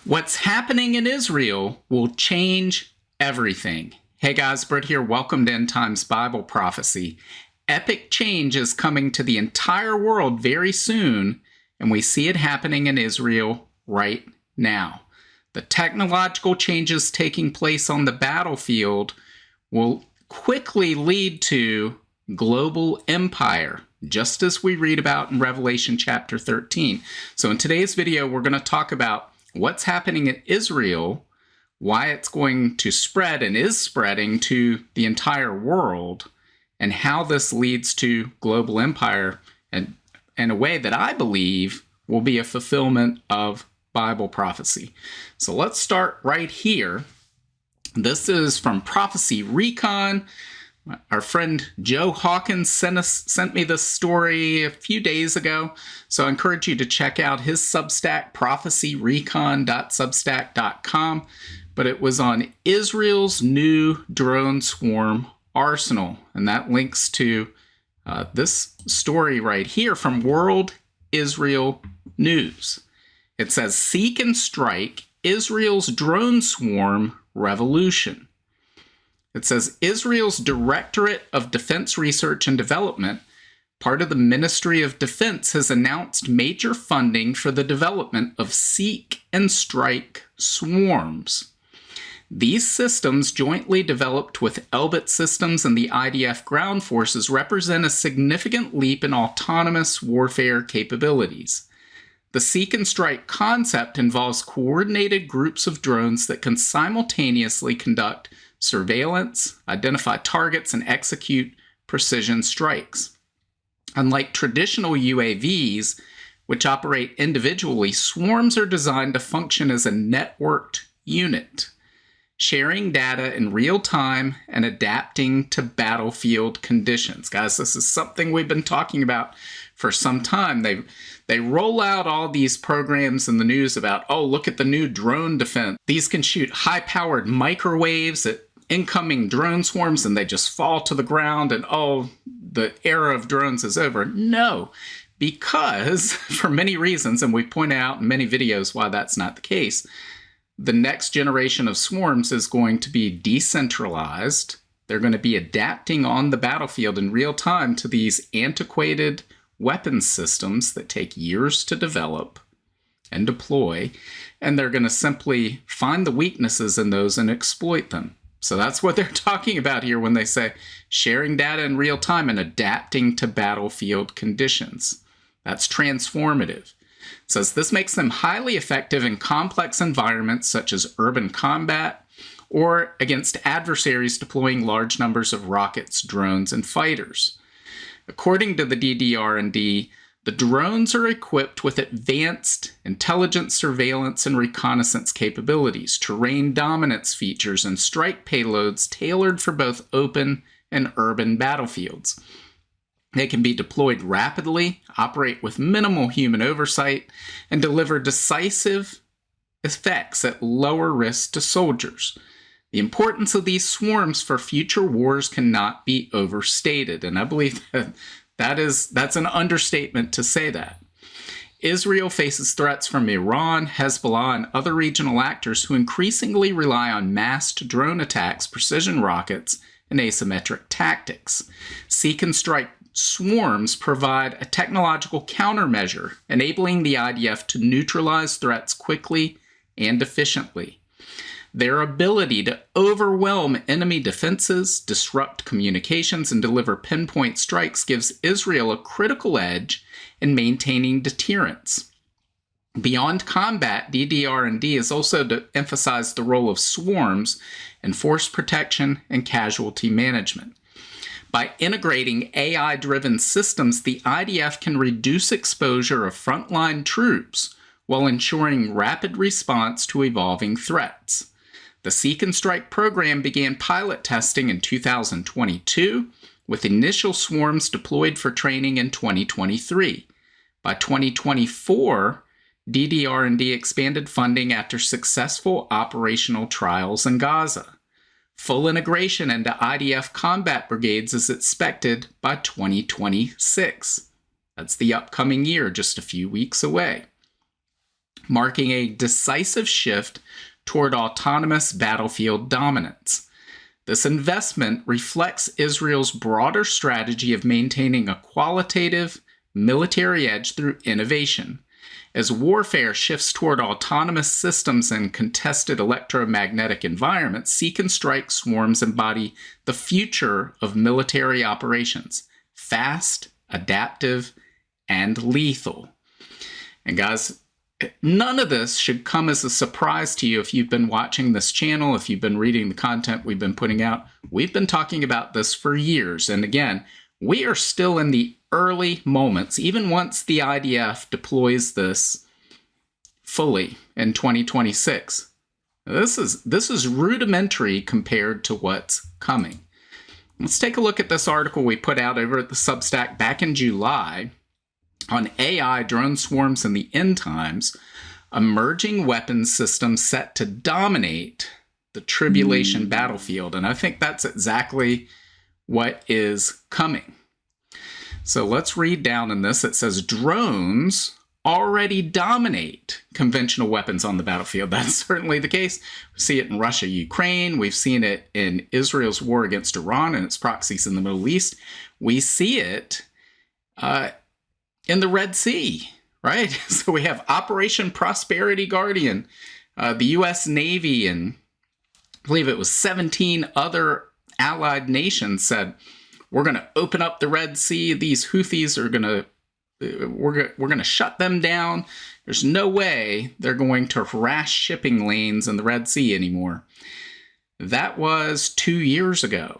What's happening in Israel will change everything. Hey guys, Britt here. Welcome to End Times Bible Prophecy. Epic change is coming to the entire world very soon, and we see it happening in Israel right now. The technological changes taking place on the battlefield will quickly lead to global empire, just as we read about in Revelation chapter 13. So in today's video, we're going to talk about what's happening in Israel, why it's going to spread and is spreading to the entire world, and how this leads to global empire and in a way that I believe will be a fulfillment of Bible prophecy. So let's start right here. This is from Prophecy Recon. Our friend Joe Hawkins sent me this story a few days ago, so I encourage you to check out his Substack, prophecyrecon.substack.com. But it was on Israel's new drone swarm arsenal, and that links to this story right here from World Israel News. It says, "Seek and Strike, Israel's Drone Swarm Revolution." It says, Israel's Directorate of Defense Research and Development, part of the Ministry of Defense, has announced major funding for the development of Seek and Strike swarms. These systems, jointly developed with Elbit Systems and the IDF ground forces, represent a significant leap in autonomous warfare capabilities. The Seek and Strike concept involves coordinated groups of drones that can simultaneously conduct surveillance, identify targets, and execute precision strikes. Unlike traditional UAVs, which operate individually, swarms are designed to function as a networked unit, sharing data in real time and adapting to battlefield conditions. Guys, this is something we've been talking about for some time. They roll out all these programs in the news about, oh, look at the new drone defense. These can shoot high-powered microwaves at incoming drone swarms and they just fall to the ground and, oh, the era of drones is over. No, because for many reasons, and we point out in many videos why that's not the case, the next generation of swarms is going to be decentralized. They're going to be adapting on the battlefield in real time to these antiquated weapons systems that take years to develop and deploy, and they're going to simply find the weaknesses in those and exploit them. So that's what they're talking about here when they say sharing data in real time and adapting to battlefield conditions. That's transformative. It says this makes them highly effective in complex environments such as urban combat or against adversaries deploying large numbers of rockets, drones, and fighters. According to the DDR&D, the drones are equipped with advanced intelligence, surveillance, and reconnaissance capabilities, terrain dominance features, and strike payloads tailored for both open and urban battlefields. They can be deployed rapidly, operate with minimal human oversight, and deliver decisive effects at lower risk to soldiers. The importance of these swarms for future wars cannot be overstated, and I believe that's an understatement to say that. Israel faces threats from Iran, Hezbollah, and other regional actors who increasingly rely on massed drone attacks, precision rockets, and asymmetric tactics. Seek and Strike swarms provide a technological countermeasure, enabling the IDF to neutralize threats quickly and efficiently. Their ability to overwhelm enemy defenses, disrupt communications, and deliver pinpoint strikes gives Israel a critical edge in maintaining deterrence. Beyond combat, DDR&D is also to emphasize the role of swarms in force protection and casualty management. By integrating AI-driven systems, the IDF can reduce exposure of frontline troops while ensuring rapid response to evolving threats. The Seek and Strike program began pilot testing in 2022, with initial swarms deployed for training in 2023. By 2024, DDR&D expanded funding after successful operational trials in Gaza. Full integration into IDF combat brigades is expected by 2026. That's the upcoming year, just a few weeks away. marking a decisive shift toward autonomous battlefield dominance. This investment reflects Israel's broader strategy of maintaining a qualitative military edge through innovation. As warfare shifts toward autonomous systems and contested electromagnetic environments, seek and strike swarms embody the future of military operations: fast, adaptive, and lethal. And guys, none of this should come as a surprise to you if you've been watching this channel, if you've been reading the content we've been putting out. We've been talking about this for years. And again, we are still in the early moments, even once the IDF deploys this fully in 2026. This is rudimentary compared to what's coming. Let's take a look at this article we put out over at the Substack back in July on AI, drone swarms, and the end times, emerging weapons systems set to dominate the tribulation battlefield. And I think that's exactly what is coming. So let's read down in this. It says drones already dominate conventional weapons on the battlefield. That's certainly the case. We see it in Russia, Ukraine. We've seen it in Israel's war against Iran and its proxies in the Middle East. We see it in the Red Sea, right? So we have Operation Prosperity Guardian, the U.S. Navy, and I believe it was 17 other allied nations said, we're going to open up the Red Sea. These Houthis are going to, we're going to shut them down. There's no way they're going to harass shipping lanes in the Red Sea anymore. That was 2 years ago.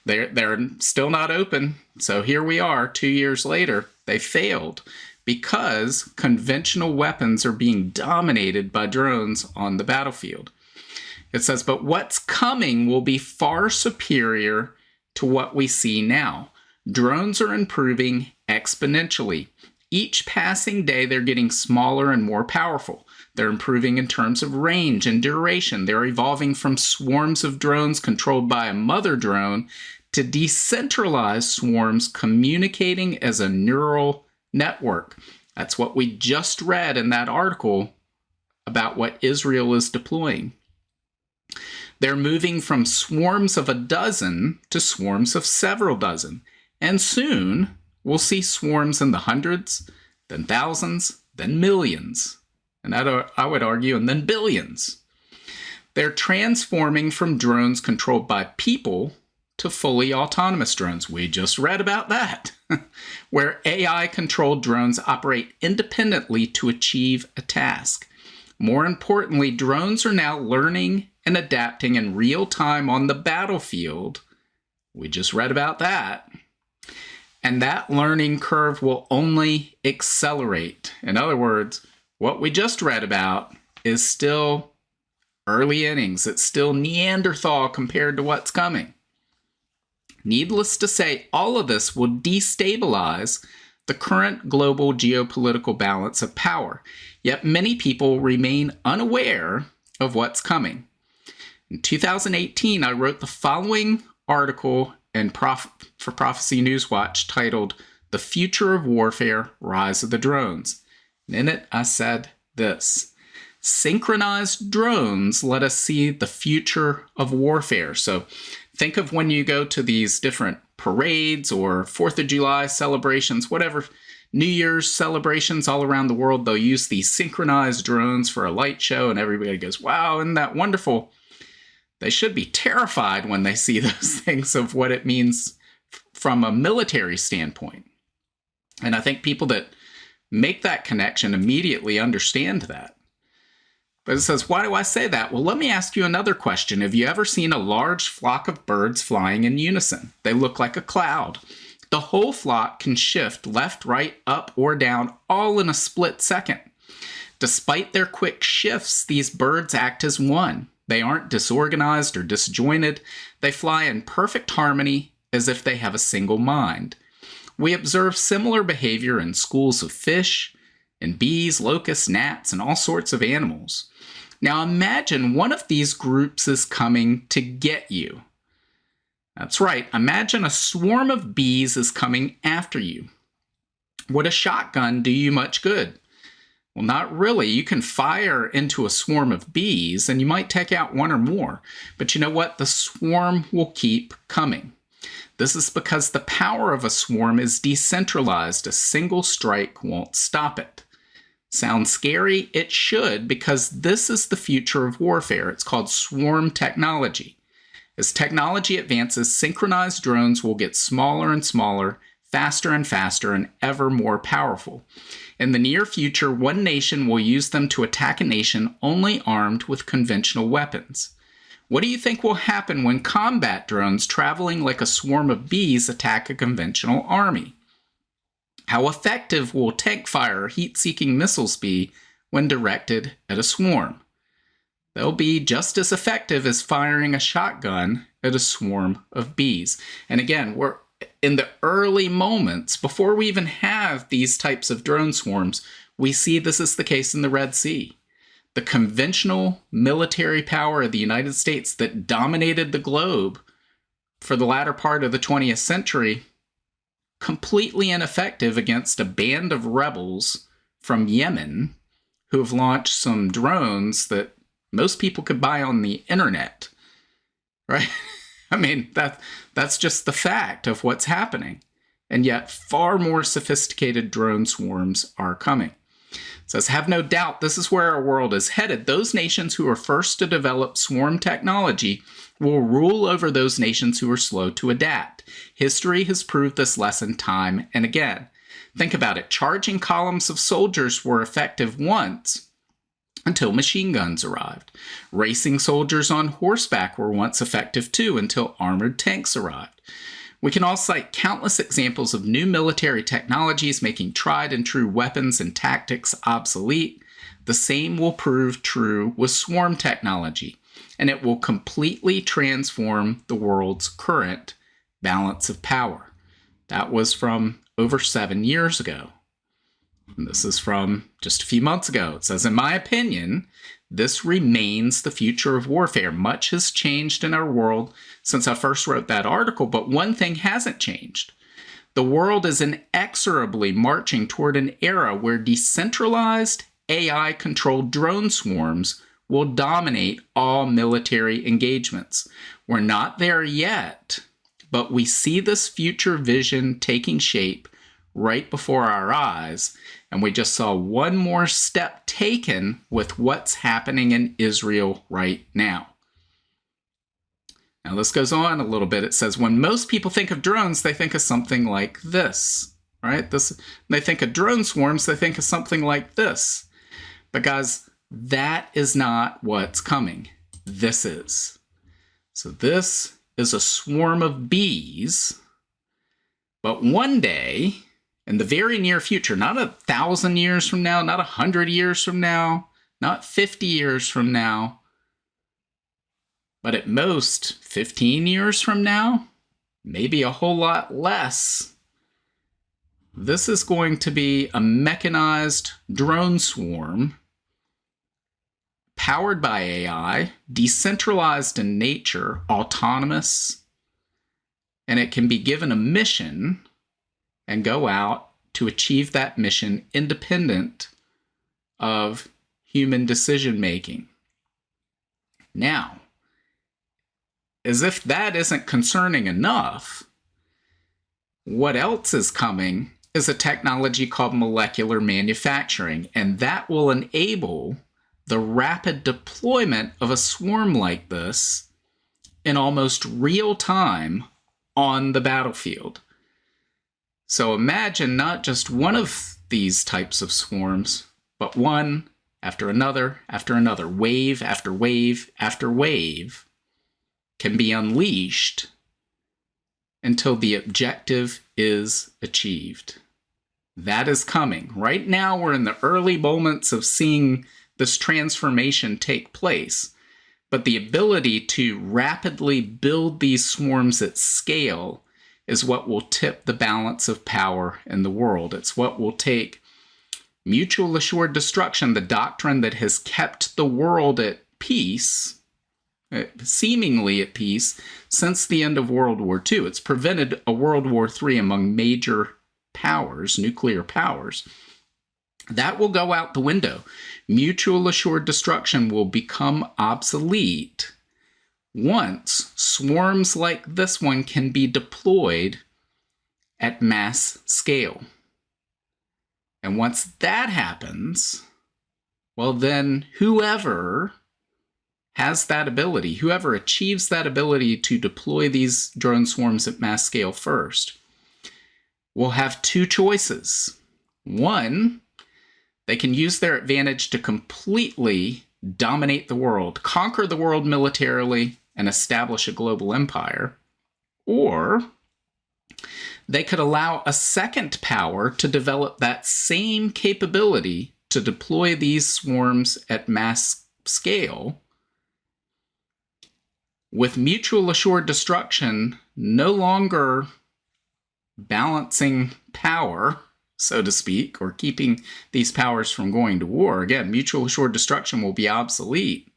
They're still not open. So here we are 2 years later. They failed because conventional weapons are being dominated by drones on the battlefield. It says, but what's coming will be far superior to what we see now. Drones are improving exponentially. Each passing day, they're getting smaller and more powerful. They're improving in terms of range and duration. They're evolving from swarms of drones controlled by a mother drone to decentralized swarms communicating as a neural network. That's what we just read in that article about what Israel is deploying. They're moving from swarms of a dozen to swarms of several dozen. And soon, we'll see swarms in the hundreds, then thousands, then millions. And I would argue, and then billions. They're transforming from drones controlled by people to fully autonomous drones. We just read about that, where AI-controlled drones operate independently to achieve a task. More importantly, drones are now learning and adapting in real time on the battlefield. We just read about that. And that learning curve will only accelerate. In other words, what we just read about is still early innings. It's still Neanderthal compared to what's coming. Needless to say, all of this will destabilize the current global geopolitical balance of power. Yet many people remain unaware of what's coming. In 2018, I wrote the following article for Prophecy Newswatch titled, "The Future of Warfare, Rise of the Drones." And in it, I said this: synchronized drones let us see the future of warfare. So think of when you go to these different parades or 4th of July celebrations, whatever, New Year's celebrations all around the world, they'll use these synchronized drones for a light show and everybody goes, wow, isn't that wonderful? They should be terrified when they see those things of what it means from a military standpoint. And I think people that make that connection immediately understand that. But it says, why do I say that? Well, let me ask you another question. Have you ever seen a large flock of birds flying in unison? They look like a cloud. The whole flock can shift left, right, up, or down, all in a split second. Despite their quick shifts, these birds act as one. They aren't disorganized or disjointed. They fly in perfect harmony as if they have a single mind. We observe similar behavior in schools of fish, in bees, locusts, gnats, and all sorts of animals. Now imagine one of these groups is coming to get you. That's right, imagine a swarm of bees is coming after you. Would a shotgun do you much good? Well, not really. You can fire into a swarm of bees and you might take out one or more. But you know what? The swarm will keep coming. This is because the power of a swarm is decentralized. A single strike won't stop it. Sounds scary? It should, because this is the future of warfare. It's called swarm technology. As technology advances, synchronized drones will get smaller and smaller, faster and faster, and ever more powerful. In the near future, one nation will use them to attack a nation only armed with conventional weapons. What do you think will happen when combat drones traveling like a swarm of bees attack a conventional army? How effective will tank fire or heat-seeking missiles be when directed at a swarm? They'll be just as effective as firing a shotgun at a swarm of bees. And again, we're in the early moments, before we even have these types of drone swarms, we see this is the case in the Red Sea. The conventional military power of the United States that dominated the globe for the latter part of the 20th century, completely ineffective against a band of rebels from Yemen who have launched some drones that most people could buy on the internet, right? I mean, that's just the fact of what's happening. And yet far more sophisticated drone swarms are coming. It says, have no doubt this is where our world is headed. Those nations who are first to develop swarm technology will rule over those nations who are slow to adapt. History has proved this lesson time and again. Think about it. Charging columns of soldiers were effective once until machine guns arrived. Racing soldiers on horseback were once effective too until armored tanks arrived. We can all cite countless examples of new military technologies making tried and true weapons and tactics obsolete. The same will prove true with swarm technology, and it will completely transform the world's current balance of power. That was from over 7 years ago. And this is from just a few months ago. It says, in my opinion, this remains the future of warfare. Much has changed in our world since I first wrote that article, but one thing hasn't changed. The world is inexorably marching toward an era where decentralized AI-controlled drone swarms will dominate all military engagements. We're not there yet, but we see this future vision taking shape right before our eyes, and we just saw one more step taken with what's happening in Israel right now. Now this goes on a little bit. It says, when most people think of drones, they think of something like this, right? They think of drone swarms, they think of something like this. But guys, that is not what's coming. This is. So this is a swarm of bees, but one day, in the very near future, not 1,000 years from now, not 100 years from now, not 50 years from now, but at most 15 years from now, maybe a whole lot less, this is going to be a mechanized drone swarm powered by AI, decentralized in nature, autonomous, and it can be given a mission and go out to achieve that mission independent of human decision-making. Now, as if that isn't concerning enough, what else is coming is a technology called molecular manufacturing, and that will enable the rapid deployment of a swarm like this in almost real time on the battlefield. So imagine not just one of these types of swarms, but one after another, wave after wave after wave can be unleashed until the objective is achieved. That is coming. Right now, we're in the early moments of seeing this transformation take place, but the ability to rapidly build these swarms at scale is what will tip the balance of power in the world. It's what will take mutual assured destruction, the doctrine that has kept the world at peace, seemingly at peace, since the end of World War II. It's prevented a World War III among major powers, nuclear powers, that will go out the window. Mutual assured destruction will become obsolete once swarms like this one can be deployed at mass scale. And once that happens, well, then whoever has that ability, whoever achieves that ability to deploy these drone swarms at mass scale first, will have two choices. One, they can use their advantage to completely dominate the world, conquer the world militarily, and establish a global empire. Or they could allow a second power to develop that same capability to deploy these swarms at mass scale, with mutual assured destruction no longer balancing power, so to speak, or keeping these powers from going to war. Again, mutual assured destruction will be obsolete.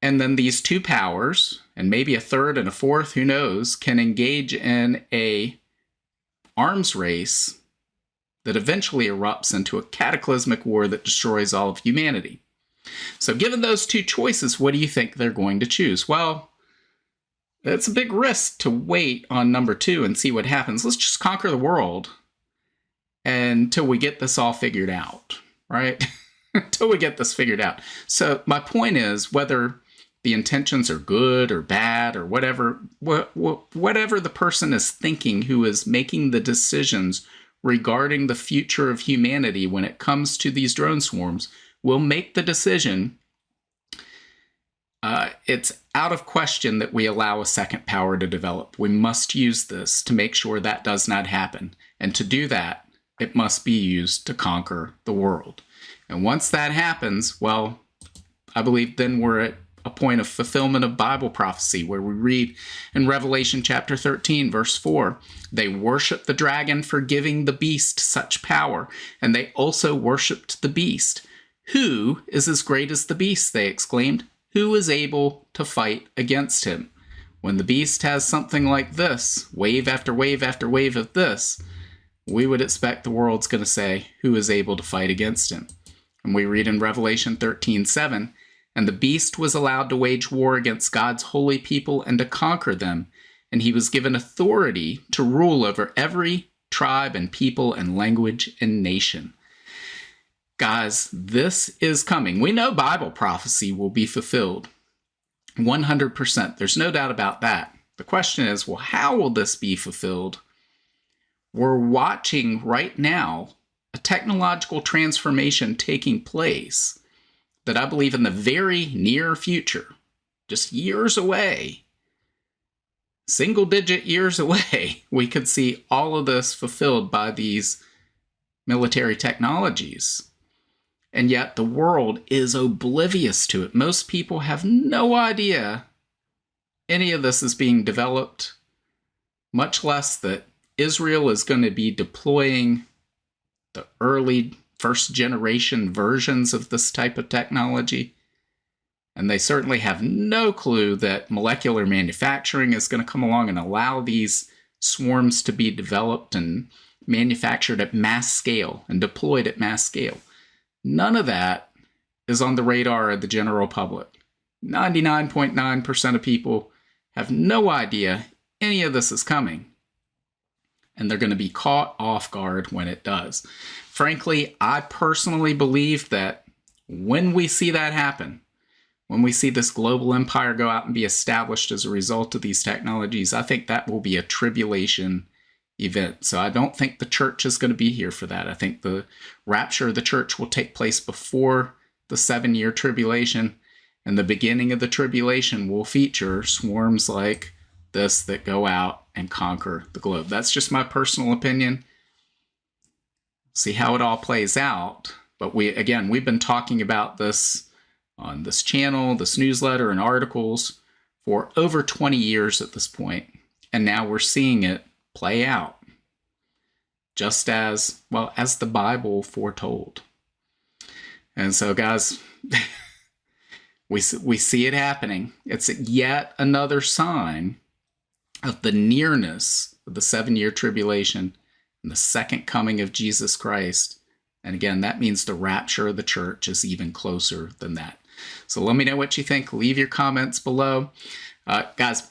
And then these two powers, and maybe a third and a fourth, who knows, can engage in a arms race that eventually erupts into a cataclysmic war that destroys all of humanity. So given those two choices, what do you think they're going to choose? Well, it's a big risk to wait on number two and see what happens. Let's just conquer the world until we get this all figured out, right? Until we get this figured out. So my point is, whether the intentions are good or bad or whatever the person is thinking who is making the decisions regarding the future of humanity when it comes to these drone swarms, will make the decision. It's out of question that we allow a second power to develop. We must use this to make sure that does not happen. And to do that, it must be used to conquer the world. And once that happens, well, I believe then we're at a point of fulfillment of Bible prophecy, where we read in Revelation chapter 13, verse 4, they worshiped the dragon for giving the beast such power, and they also worshiped the beast. Who is as great as the beast, they exclaimed. Who is able to fight against him? When the beast has something like this, wave after wave after wave of this, we would expect the world's going to say, who is able to fight against him? And we read in Revelation 13:7, and the beast was allowed to wage war against God's holy people and to conquer them, and he was given authority to rule over every tribe and people and language and nation. Guys, this is coming. We know Bible prophecy will be fulfilled 100%. There's no doubt about that. The question is, well, how will this be fulfilled? We're watching right now a technological transformation taking place that I believe in the very near future, just years away, single-digit years away, we could see all of this fulfilled by these military technologies. And yet the world is oblivious to it. Most people have no idea any of this is being developed, much less that Israel is going to be deploying the early first generation versions of this type of technology. And they certainly have no clue that molecular manufacturing is going to come along and allow these swarms to be developed and manufactured at mass scale and deployed at mass scale. None of that is on the radar of the general public. 99.9% of people have no idea any of this is coming. And they're going to be caught off guard when it does. Frankly, I personally believe that when we see that happen, when we see this global empire go out and be established as a result of these technologies, I think that will be a tribulation event. So I don't think the church is going to be here for that. I think the rapture of the church will take place before the 7-year tribulation, and the beginning of the tribulation will feature swarms like this that go out and conquer the globe. That's just my personal opinion. See how it all plays out. But we've been talking about this on this channel, this newsletter, and articles for over 20 years at this point. And now we're seeing it play out, just as well as the Bible foretold. And so, guys, we see it happening. It's yet another sign of the nearness of the 7-year tribulation and the second coming of Jesus Christ. And again, that means the rapture of the church is even closer than that. So let me know what you think. Leave your comments below. Guys,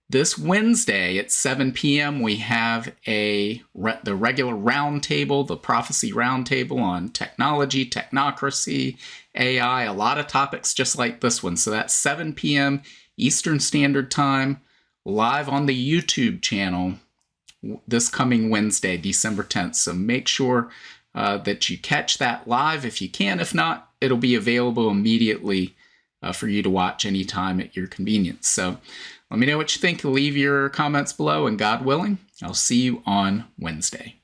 this Wednesday at 7 p.m., we have the regular roundtable, the prophecy roundtable on technology, technocracy, AI, a lot of topics just like this one. So that's 7 p.m. Eastern Standard Time, live on the YouTube channel this coming Wednesday, December 10th. So make sure that you catch that live if you can. If not, it'll be available immediately for you to watch anytime at your convenience. So let me know what you think. Leave your comments below, and God willing, I'll see you on Wednesday.